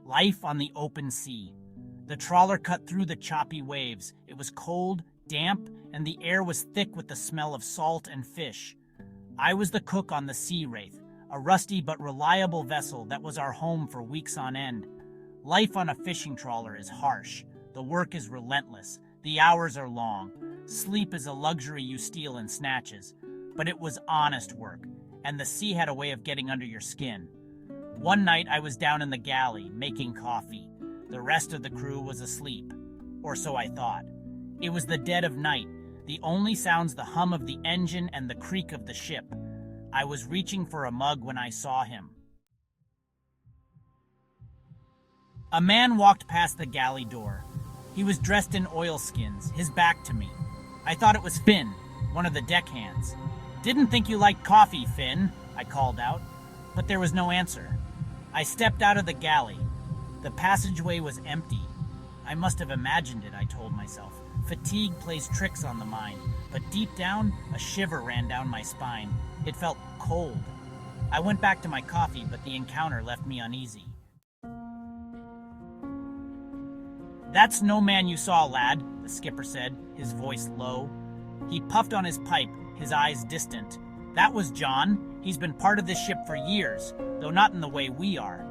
Life on the open sea. The trawler cut through the choppy waves. It was cold, damp, and the air was thick with the smell of salt and fish. I was the cook on the Sea Wraith, a rusty but reliable vessel that was our home for weeks on end. Life on a fishing trawler is harsh. The work is relentless. The hours are long. Sleep is a luxury you steal in snatches. But it was honest work, and the sea had a way of getting under your skin. One night I was down in the galley, making coffee. The rest of the crew was asleep. Or so I thought. It was the dead of night. The only sounds the hum of the engine and the creak of the ship. I was reaching for a mug when I saw him. A man walked past the galley door. He was dressed in oilskins, his back to me. I thought it was Finn, one of the deckhands. "Didn't think you liked coffee, Finn," I called out, but there was no answer. I stepped out of the galley. The passageway was empty. I must have imagined it, I told myself. Fatigue plays tricks on the mind, but deep down, a shiver ran down my spine. It felt cold. I went back to my coffee, but the encounter left me uneasy. "That's no man you saw, lad," the skipper said, his voice low. He puffed on his pipe, his eyes distant. "That was John. He's been part of this ship for years, though not in the way we are."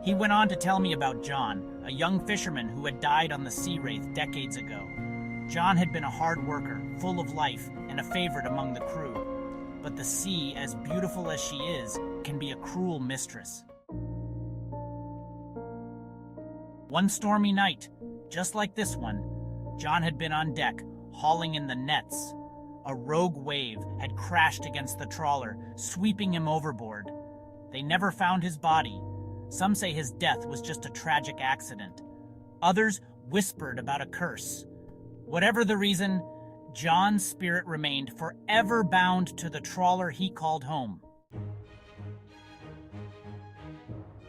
He went on to tell me about John, a young fisherman who had died on the Sea Wraith decades ago. John had been a hard worker, full of life, and a favorite among the crew. But the sea, as beautiful as she is, can be a cruel mistress. One stormy night, just like this one, John had been on deck, hauling in the nets. A rogue wave had crashed against the trawler, sweeping him overboard. They never found his body. Some say his death was just a tragic accident. Others whispered about a curse. Whatever the reason, John's spirit remained forever bound to the trawler he called home.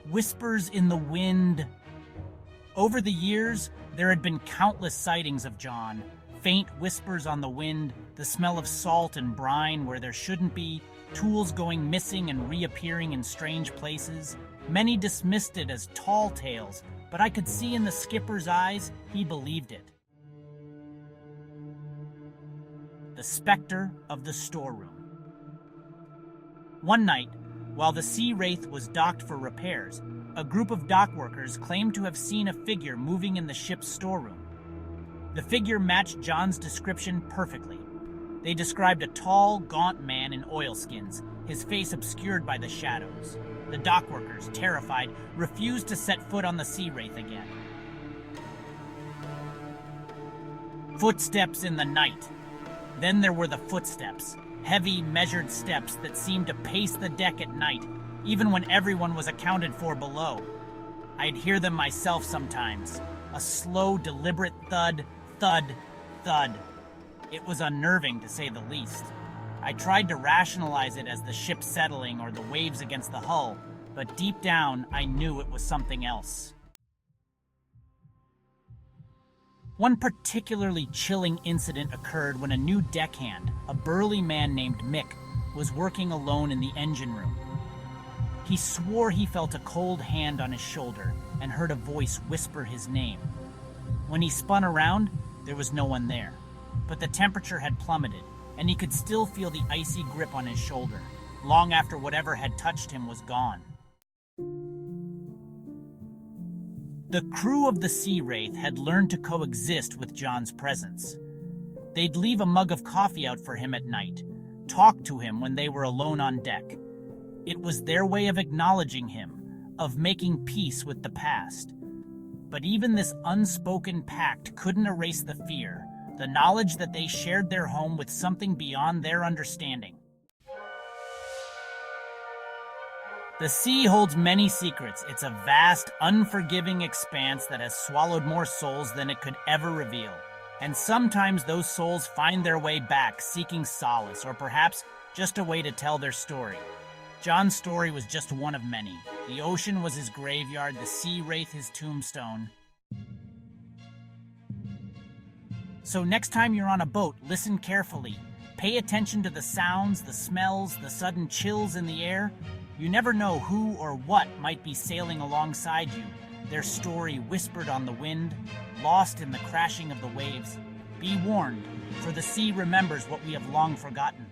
Whispers in the wind. Over the years, there had been countless sightings of John. Faint whispers on the wind, the smell of salt and brine where there shouldn't be, tools going missing and reappearing in strange places. Many dismissed it as tall tales, but I could see in the skipper's eyes he believed it. The specter of the storeroom. One night, while the Sea Wraith was docked for repairs, a group of dock workers claimed to have seen a figure moving in the ship's storeroom. The figure matched John's description perfectly. They described a tall, gaunt man in oilskins, his face obscured by the shadows. The dock workers, terrified, refused to set foot on the Sea Wraith again. Footsteps in the night. Then there were the footsteps, heavy, measured steps that seemed to pace the deck at night, even when everyone was accounted for below. I'd hear them myself sometimes. A slow, deliberate thud, thud, thud. It was unnerving, to say the least. I tried to rationalize it as the ship settling or the waves against the hull, but deep down, I knew it was something else. One particularly chilling incident occurred when a new deckhand, a burly man named Mick, was working alone in the engine room. He swore he felt a cold hand on his shoulder and heard a voice whisper his name. When he spun around, there was no one there, but the temperature had plummeted, and he could still feel the icy grip on his shoulder, long after whatever had touched him was gone. The crew of the Sea Wraith had learned to coexist with John's presence. They'd leave a mug of coffee out for him at night, talk to him when they were alone on deck. It was their way of acknowledging him, of making peace with the past. But even this unspoken pact couldn't erase the fear, the knowledge that they shared their home with something beyond their understanding. The sea holds many secrets. It's a vast, unforgiving expanse that has swallowed more souls than it could ever reveal. And sometimes those souls find their way back, seeking solace, or perhaps just a way to tell their story. John's story was just one of many. The ocean was his graveyard, the Sea Wraith his tombstone. So next time you're on a boat, listen carefully. Pay attention to the sounds, the smells, the sudden chills in the air. You never know who or what might be sailing alongside you, their story whispered on the wind, lost in the crashing of the waves. Be warned, for the sea remembers what we have long forgotten.